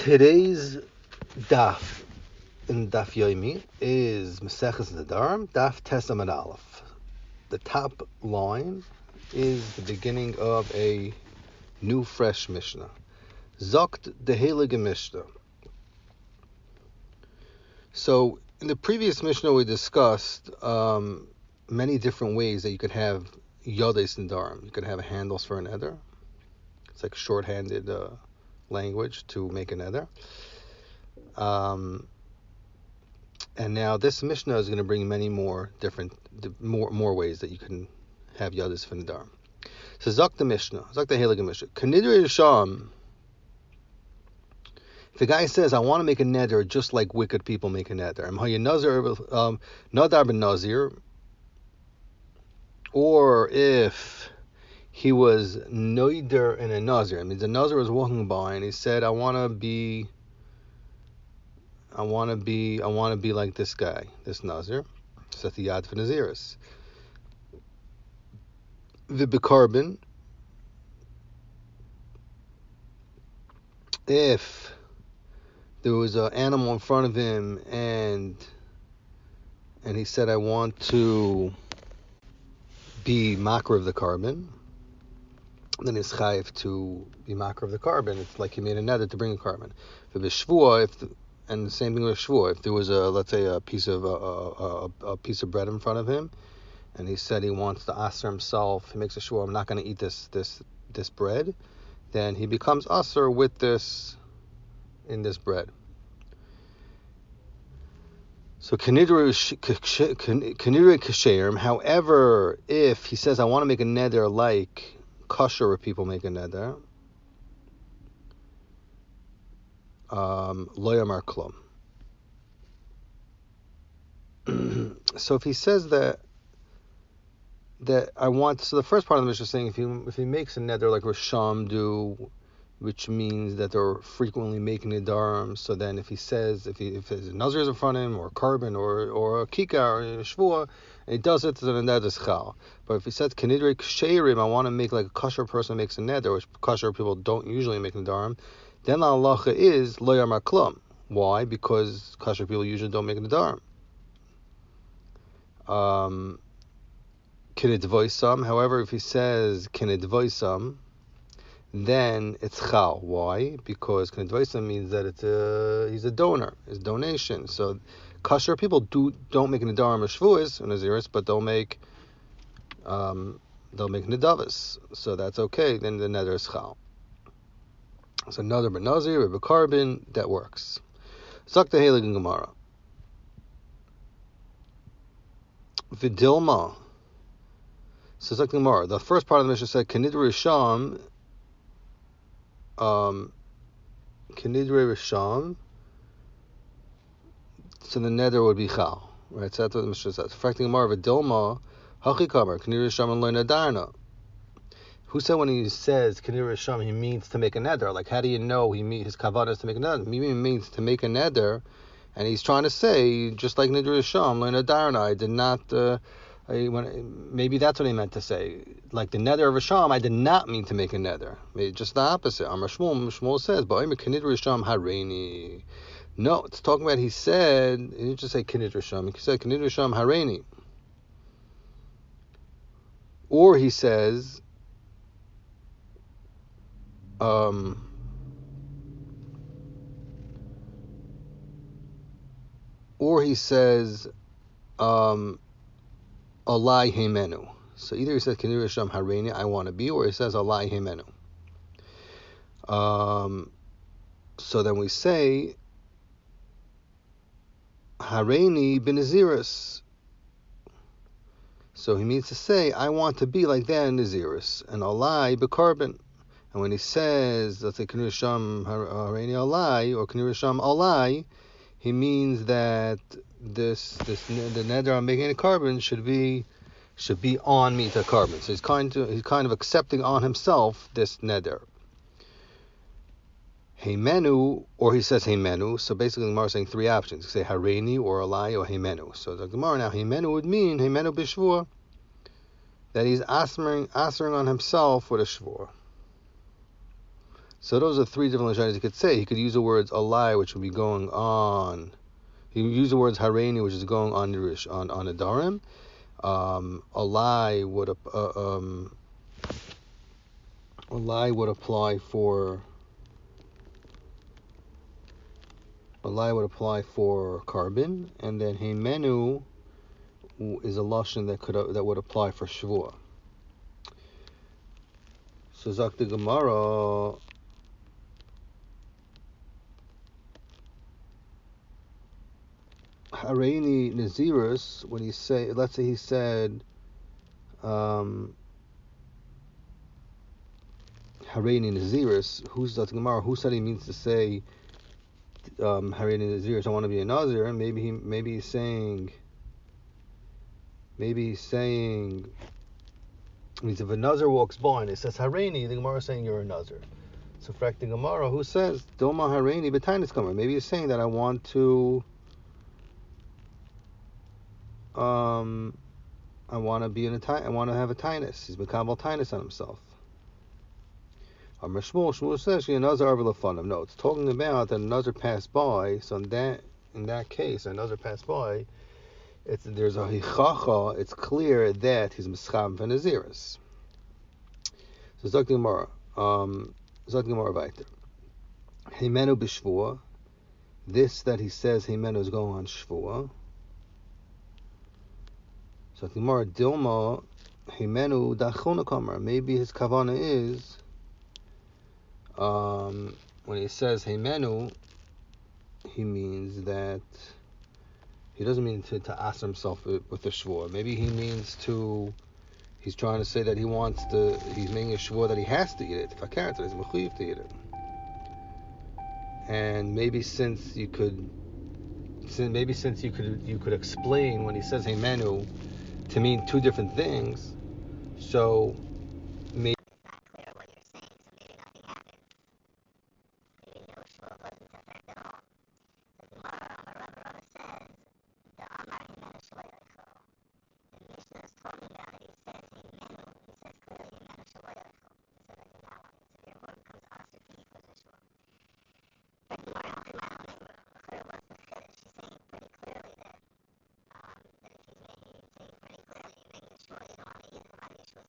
Today's Daf in Daf Yomi is Maseches Nedarim Daf Tes Amud Aleph. The top line is the beginning of a new, fresh Mishnah. Zokt the Heilige Mishnah. So in the previous Mishnah we discussed many different ways that you could have Yodes Nedarim. You could have handles for an eder. It's like shorthanded language to make an eder. And now this Mishnah is going to bring many more different, more ways that you can have Yodes for Nedarim. So Zok the Mishnah, Zok the Heilige Mishnah. Kanidre Yisham. If a guy says, I want to make a neder just like wicked people make a neder, Nadar ben Nazir, or if he was noider in a Nazir, it means a Nazir was walking by and he said, I want to be like this guy, this Nazir. Set the yad for Naziris. V'bekarbon, if there was an animal in front of him and he said, I want to be makar of the carbon, then it's chayiv to be makar of the carbon. It's like he made a neder to bring a carbon. V'beshvua, and the same thing with shvua. If there was let's say a piece of bread in front of him, and he said he wants to aser himself, he makes a shvua, I'm not going to eat this bread, then he becomes aser with this in this bread. So kanidre kasherim. However, if he says I want to make a neder like kosher people make a neder, lo yamar klum. So if he says that I want, so the first part of the Mishnah is saying if he makes a neder like Risham do, which means that they're frequently making nedarim, so then if he says if there's a nazir is in front of him or a carbon or a kikar or a shvua, and he does it, then the neder is chal. But if he says kanidre ksherim, I want to make like a kosher person makes a neder, which kosher people don't usually make nedarim, then the halacha is lo yamar klum. Why? Because kosher people usually don't make nedarim. Kinidvoisam. However, if he says kinidvoisam, then it's chal. Why? Because kinidvoisam means that he's a donor. It's donation. So kosher people don't make nedarim or shvuas or naziris, but they'll make nedavas. So that's okay. Then the neder is chal. So nadar ben nazir or carbon, that works. Zok the Heilige Gemara. Vidilma. So Zok the Gemara. The first part of the Mishnah said kanidre risham. Kanidre risham. So the neder would be chal, right? So that's what the Mishnah says. Fracting Gemara Vidilma hachi kamer kanidre risham and lo nadarna. Who said when he says kanidre risham he means to make a neder? Like how do you know his kavanah is to make a neder? He means to make a neder. And he's trying to say, just like Nidra Sham, Lena Darna, I did not, maybe that's what he meant to say. Like the nether of a Sham, I did not mean to make a nether. Maybe just the opposite. Amar Shmuel says, but I'm a Kanidra Sham Hareini. No, it's talking about he said, he didn't just say Kanidra Sham, he said Kanidra Sham Hareini. Or he says, Alai Hemenu. So either he says, Kanir Sham Hareini, I want to be, or he says, Alai Hemenu. So then we say, Hareini bin Naziris. So he means to say, I want to be like that in Naziris. And Alai becarbon. And when he says, let's say, Kanir Sham Hareini Alai, or Kanir Sham Alai, he means that the neder I'm making a carbon should be on me to carbon. So he's kind of accepting on himself this neder. Heimenu, or he says Heimenu. So basically the Gemara is saying three options. You say Hareini or Alai or Heimenu. So the Gemara now Heimenu would mean Heimenu b'shvua, that he's asering on himself with a shvua. So those are three different lashonos he could say. He could use the words alai, which would be going on. He would use the words hareini, which is going on Nedarim. Alai would apply for carbon, and then Heimenu is a lashon that would apply for Shavua. So Zak the Gemara, Hareini Nazirus, when let's say he said, Hareini Nazirus, who's Zak the Gemara, who said he means to say, Hareini Nazirus, I want to be a Nazir, and maybe he's saying, means if a Nazir walks by and it says Hareini, the Gemara is saying you're a Nazir. So frak the Gemara, who says Dilma Hareini b'tainis kamer? Maybe he's saying that I want to be in I want to have a tainus. He's mekabel tainus on himself. Shmuel says a Nazir arba lefanim. No, it's talking about that a Nazir passed by. So in that case, a Nazir passed by. There's a hichacha. It's clear that he's mischam for Naziris. So Zok the Gemara. Zok the Gemara weiter. Heimenu b'shvua. This that he says Heimenu is going on shvua. So the Gemara Dilma Heimenu dachona kamer. Maybe his kavana is when he says Heimenu, he means that he doesn't mean to ask himself with the shvua. Maybe he means he's trying to say that he's making a shvua that he has to eat it. If I can't, he's mechuyev to eat it. And maybe since you could explain when he says Heimenu to mean two different things, so maybe it's not clear what you're saying, so maybe nothing happened. Maybe no shvua wasn't effect at all. The Gemara Rava says the Amar Heimenu shloyachol. The Mishnah is talking about it. He says Heimenu. He says clearly Heimenu shloyachol. He said like in that one. So therefore it becomes asur for you for the shvua. But the Gemara what's the chiddush? She's saying pretty clearly that if he's saying pretty clearly, you're making a shvua, you don't want to eat it, the body is shvua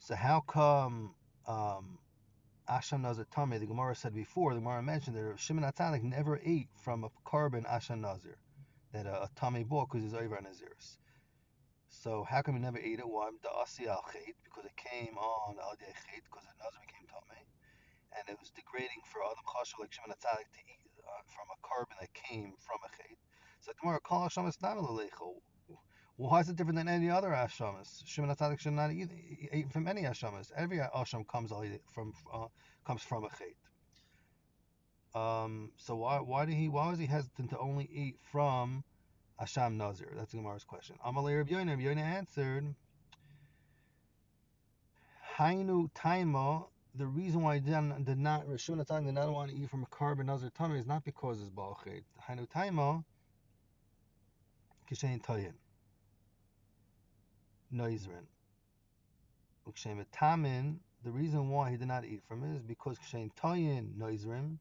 So how come Asham Nazir Tameh? The Gemara said before. The Gemara mentioned that Shimon HaTzadik never ate from a carbon Asham Nazir that a Tameh bought because he's over on Naziris. So how come he never ate it? Why? Because it came on al Chet, because the Nazir became Tameh, and it was degrading for Adam Chashav like Shimon HaTzadik to eat from a carbon that came from a Chet. So the Gemara Kol Asham is not Lelecho. Why is it different than any other Ashamas? Shimon HaTzadik should not eat from any Ashamas. Every Asham comes from a Chet. So why was he hesitant to only eat from Asham Nazir? That's Gemara's question. Amalei Rabbi Yoina. Rabbi Yoina answered, Hainu Taima. The reason why he did not Rishon HaTzadik did not want to eat from a carbon Nazir Tameh is not because it's Baal Chet. Hainu Taima Kishein Tayin Noizrin. Ukshem Tamin. The reason why he did not eat from it is because Kishein Tayin Noizrim.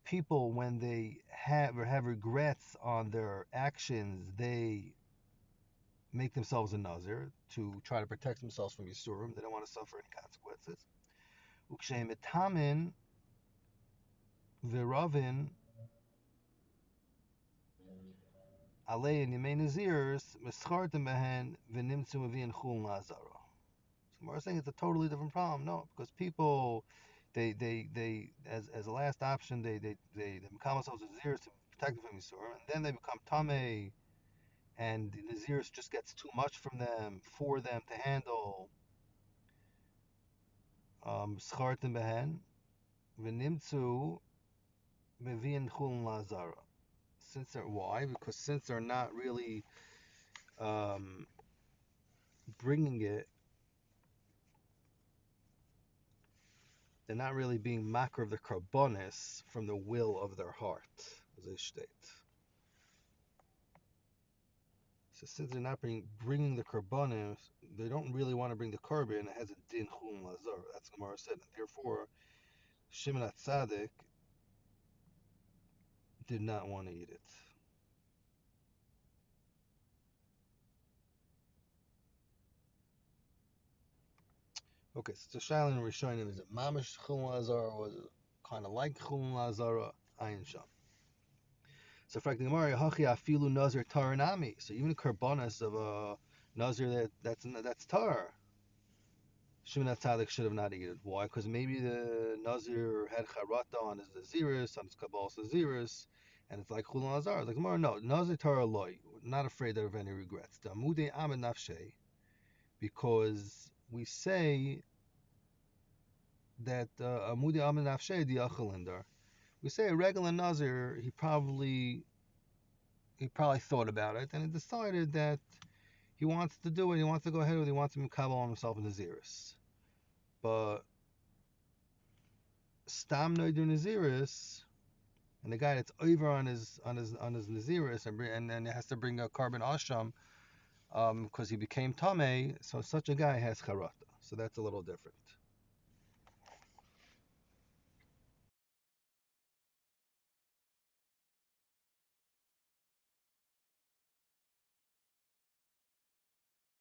People, when they have regrets on their actions, they make themselves a nazir to try to protect themselves from Yisurim. They don't want to suffer any consequences. Ukshem etamin v'ravin alei nimei nazirs meschartem behen v'nimtzu mevi'en chul lazara. So we're saying it's a totally different problem. No, because people, they as a last option, they become themselves nazirs to protect them from Yisurim, and then they become tamei, and the Naziris just gets too much from them for them to handle. Scharten behen v'nimtzu mevi'en chulin lazara. Why? Because since they're not really bringing it, they're not really being makar of the karbonis from the will of their heart, as they state. So since they're not bringing the karbonis, they don't really want to bring the carbon. It has a din chulin lazara. That's what Gemara said, and therefore Shimon HaTzadik did not want to eat it. Okay, so Shailin Rishonim, is it Mamish Chulun Lazara, or was it kind of like Chulun Lazara? Ayin Sham. So, for the Gemara, Hachi Afilu Nazir Taranami. So, even the karbonas of a Nazir that's tar, Shimon HaTzadik should have not eaten it. Why? Because maybe the Nazir had charata on his Naziris, on his Kabbalah's Naziris, and it's like Chulun Lazara. Like Gemara, no, Nazir Tara Loi, not afraid of any regrets. The Amudei Amid Nafshei, because we say that Amudi Amin Nafshei di Achalindar. We say a regular Nazir, he probably thought about it and he decided that he wants to do it, he wants to go ahead with it, he wants to mekabel on himself in Naziris. But Stam Noidu Naziris, and the guy that's over on his Naziris and then has to bring a carbon asham because he became Tameh, so such a guy has charata. So that's a little different.